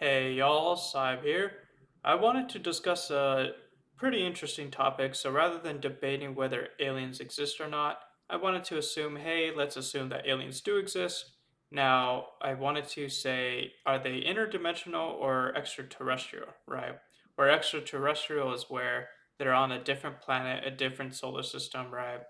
Hey y'all, Saib here. I wanted to discuss a pretty interesting topic, so rather than debating whether aliens exist or not, I wanted to assume, hey, let's assume that aliens do exist. Now, I wanted to say, are they interdimensional or extraterrestrial, right? Where extraterrestrial is where they're on a different planet, a different solar system, right?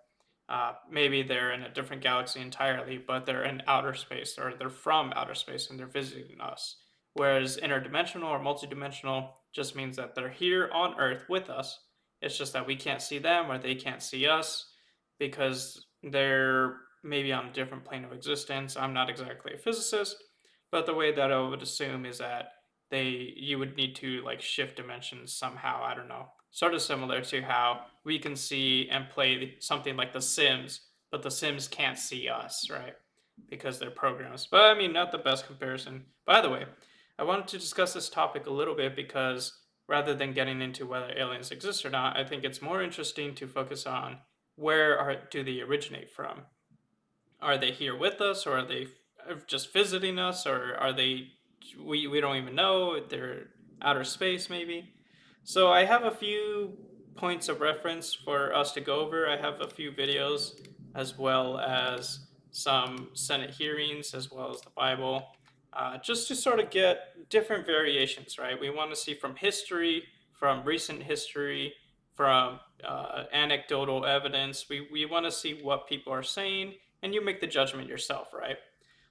Maybe they're in a different galaxy entirely, but they're in outer space or they're from outer space and they're visiting us. Whereas interdimensional or multidimensional just means that they're here on Earth with us. It's just that we can't see them or they can't see us because they're maybe on a different plane of existence. I'm not exactly a physicist, but the way that I would assume is that you would need to like shift dimensions somehow. I don't know. Sort of similar to how we can see and play something like The Sims, but The Sims can't see us, right? Because they're programs. But I mean, not the best comparison. By the way, I wanted to discuss this topic a little bit because rather than getting into whether aliens exist or not, I think it's more interesting to focus on do they originate from? Are they here with us, or are they just visiting us, or are they we don't even know? They're outer space maybe. So I have a few points of reference for us to go over. I have a few videos as well as some Senate hearings as well as the Bible, just to sort of get different variations, right? We want to see from history, from recent history, from anecdotal evidence. We want to see what people are saying, and you make the judgment yourself, right?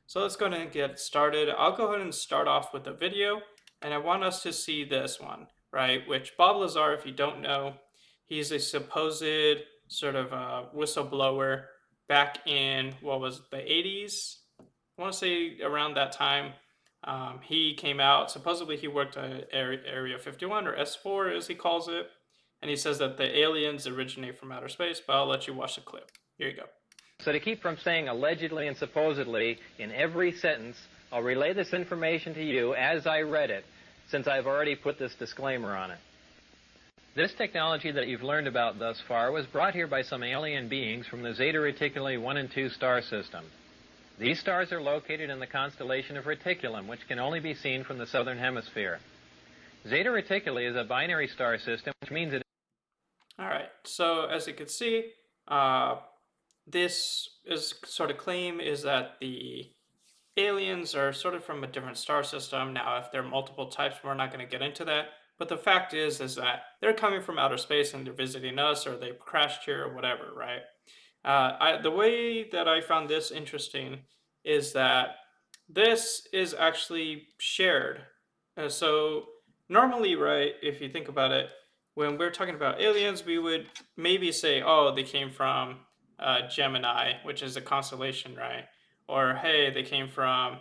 So let's go ahead and get started. I'll go ahead and start off with a video, and I want us to see this one, right? Which Bob Lazar, if you don't know, he's a supposed sort of whistleblower back in what was it, the 80s? I want to say around that time. He came out. Supposedly, he worked at Area 51 or S4, as he calls it, and he says that the aliens originate from outer space. But I'll let you watch the clip. Here you go. So to keep from saying allegedly and supposedly in every sentence, I'll relay this information to you as I read it, since I've already put this disclaimer on it. This technology that you've learned about thus far was brought here by some alien beings from the Zeta Reticuli 1 and 2 star system. These stars are located in the constellation of Reticulum, which can only be seen from the southern hemisphere. Zeta Reticuli is a binary star system, which means it... All right. So as you can see, uh, this is sort of claim is that the aliens are sort of from a different star system. Now, if there are multiple types, we're not going to get into that. But the fact is that they're coming from outer space and they're visiting us, or they crashed here, or whatever, right? The way that I found this interesting is that this is actually shared. So normally, right, if you think about it, when we're talking about aliens, we would maybe say, oh, they came from Gemini, which is a constellation, right? Or hey, they came from.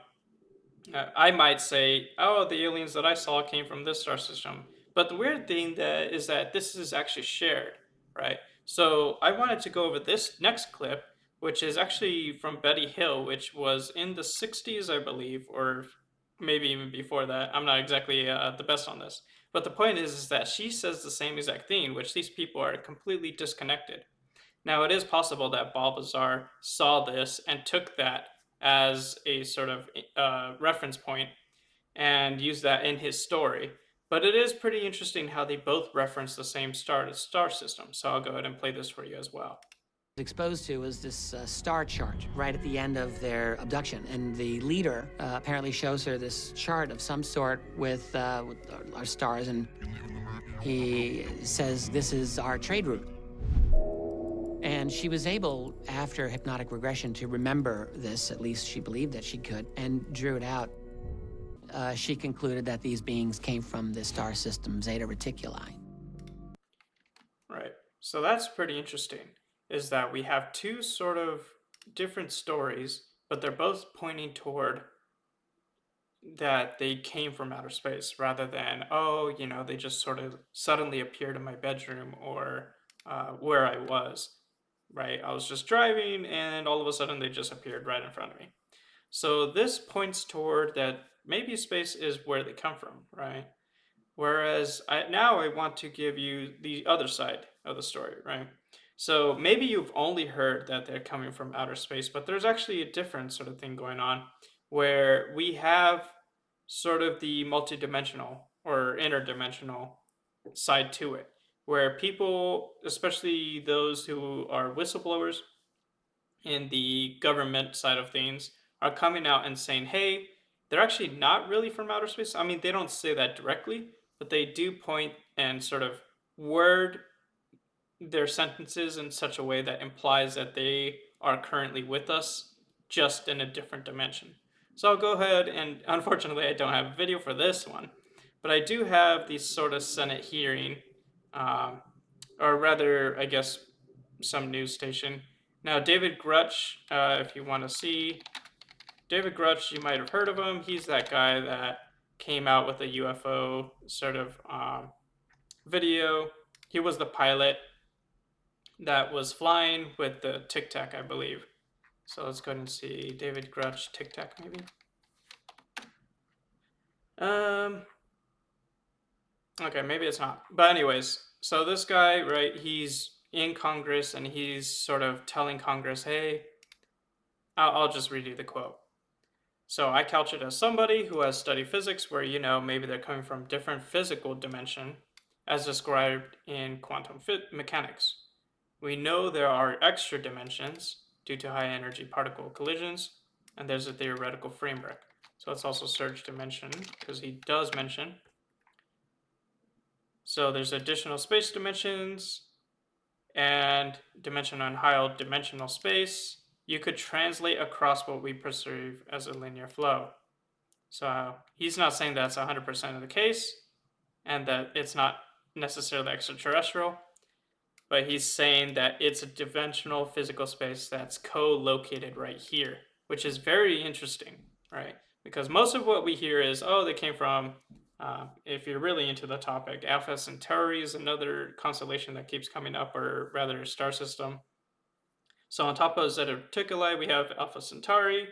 I might say, oh, the aliens that I saw came from this star system. But the weird thing that is that this is actually shared, right? So I wanted to go over this next clip, which is actually from Betty Hill, which was in the 60s, I believe, or maybe even before that. I'm not exactly the best on this. But the point is that she says the same exact thing, which these people are completely disconnected. Now, it is possible that Balbazar saw this and took that as a sort of reference point and used that in his story. But it is pretty interesting how they both reference the same star system. So I'll go ahead and play this for you as well. Exposed to was this star chart right at the end of their abduction, and the leader apparently shows her this chart of some sort with our stars, and he says this is our trade route. And she was able, after hypnotic regression, to remember this. At least she believed that she could, and drew it out. She concluded that these beings came from the star system Zeta Reticuli. Right. So that's pretty interesting, is that we have two sort of different stories, but they're both pointing toward that they came from outer space rather than, oh, they just sort of suddenly appeared in my bedroom or where I was, right? I was just driving and all of a sudden they just appeared right in front of me. So this points toward that maybe space is where they come from, right? Whereas now I want to give you the other side of the story, right? So maybe you've only heard that they're coming from outer space, but there's actually a different sort of thing going on where we have sort of the multidimensional or interdimensional side to it, where people, especially those who are whistleblowers in the government side of things, are coming out and saying, hey, they're actually not really from outer space. I mean, they don't say that directly, but they do point and sort of word their sentences in such a way that implies that they are currently with us, just in a different dimension. So I'll go ahead and, unfortunately, I don't have a video for this one, but I do have the sort of Senate hearing, um, or rather, I guess, some news station. Now, David Grutch, if you want to see, David Grutch, you might have heard of him. He's that guy that came out with a UFO sort of video. He was the pilot that was flying with the Tic Tac, I believe. So let's go ahead and see David Grutch Tic Tac, maybe. Okay, maybe it's not. But anyways, so this guy, right? He's in Congress and he's sort of telling Congress, "Hey, I'll just read you the quote." So I couch it as somebody who has studied physics, where maybe they're coming from different physical dimension, as described in quantum mechanics. We know there are extra dimensions due to high energy particle collisions, and there's a theoretical framework. So it's also surge dimension, because he does mention. So there's additional space dimensions and dimension on higher dimensional space. You could translate across what we perceive as a linear flow. So he's not saying that's 100% of the case and that it's not necessarily extraterrestrial, but he's saying that it's a dimensional physical space that's co-located right here, which is very interesting, right? Because most of what we hear is, oh, they came from, if you're really into the topic, Alpha Centauri is another constellation that keeps coming up, or rather, star system. So on top of Zeta Reticuli, we have Alpha Centauri,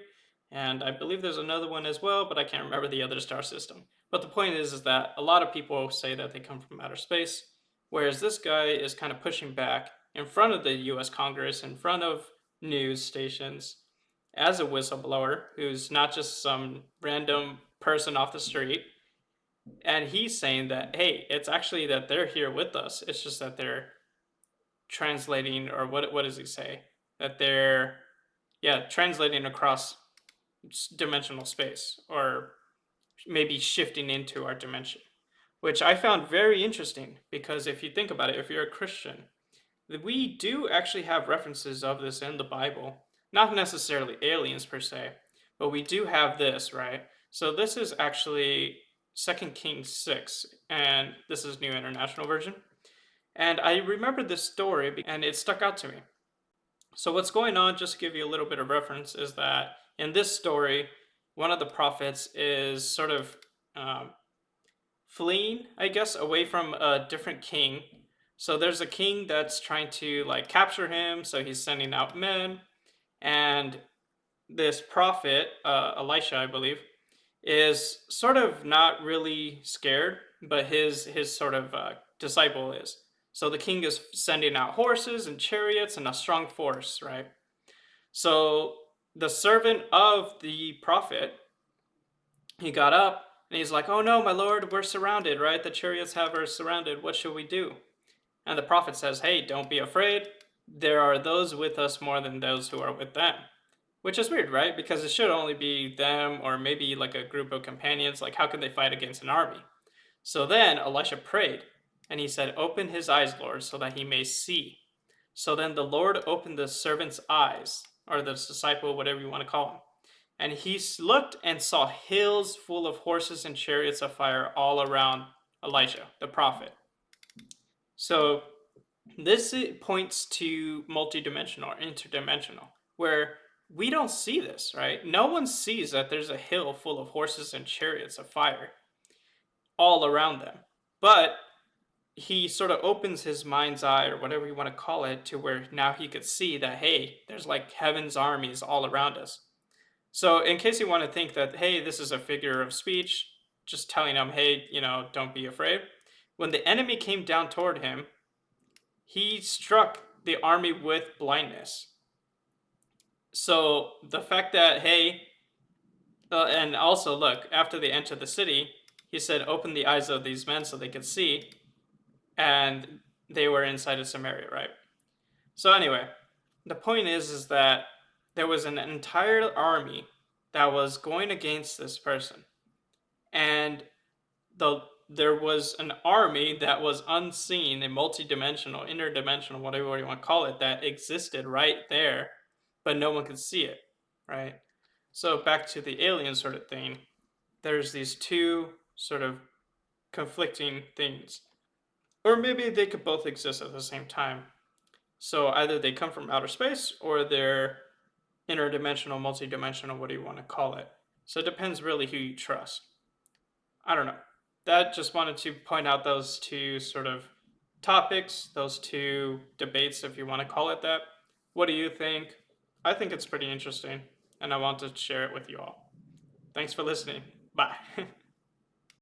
and I believe there's another one as well, but I can't remember the other star system. But the point is that a lot of people say that they come from outer space, whereas this guy is kind of pushing back in front of the US Congress, in front of news stations, as a whistleblower who's not just some random person off the street. And he's saying that, hey, it's actually that they're here with us. It's just that they're translating, or what does he say? That they're, translating across dimensional space, or maybe shifting into our dimension, which I found very interesting, because if you think about it, if you're a Christian, we do actually have references of this in the Bible. Not necessarily aliens per se, but we do have this, right? So this is actually 2 Kings 6, and this is New International Version. And I remember this story, and it stuck out to me. So what's going on, just to give you a little bit of reference, is that in this story, one of the prophets is sort of fleeing, I guess, away from a different king. So there's a king that's trying to like capture him, so he's sending out men, and this prophet, Elisha, I believe, is sort of not really scared, but his sort of disciple is. So the king is sending out horses and chariots and a strong force, right? So the servant of the prophet, he got up and he's like, "Oh no, my lord, we're surrounded, right? The chariots have us surrounded. What should we do?" And the prophet says, "Hey, don't be afraid. There are those with us more than those who are with them." Which is weird, right? Because it should only be them, or maybe like a group of companions. Like, how can they fight against an army? So then Elisha prayed, and he said, "Open his eyes, Lord, so that he may see." So then the Lord opened the servant's eyes, or the disciple, whatever you want to call him. And he looked and saw hills full of horses and chariots of fire all around Elijah, the prophet. So this points to multidimensional or interdimensional, where we don't see this, right? No one sees that there's a hill full of horses and chariots of fire all around them. But he sort of opens his mind's eye, or whatever you want to call it, to where now he could see that, hey, there's like heaven's armies all around us. So in case you want to think that, hey, this is a figure of speech, just telling him, hey, don't be afraid. When the enemy came down toward him, he struck the army with blindness. So the fact that, hey, And also, look, after they entered the city, he said, "Open the eyes of these men so they could see," and they were inside of Samaria, right? So anyway, the point is that there was an entire army that was going against this person, and there was an army that was unseen, a multi-dimensional, interdimensional, whatever you want to call it, that existed right there, but no one could see it, right? So back to the alien sort of thing, there's these two sort of conflicting things. Or maybe they could both exist at the same time. So either they come from outer space or they're interdimensional, multidimensional, what do you want to call it? So it depends really who you trust. I don't know. That just wanted to point out those two sort of topics, those two debates, if you want to call it that. What do you think? I think it's pretty interesting, and I want to share it with you all. Thanks for listening. Bye.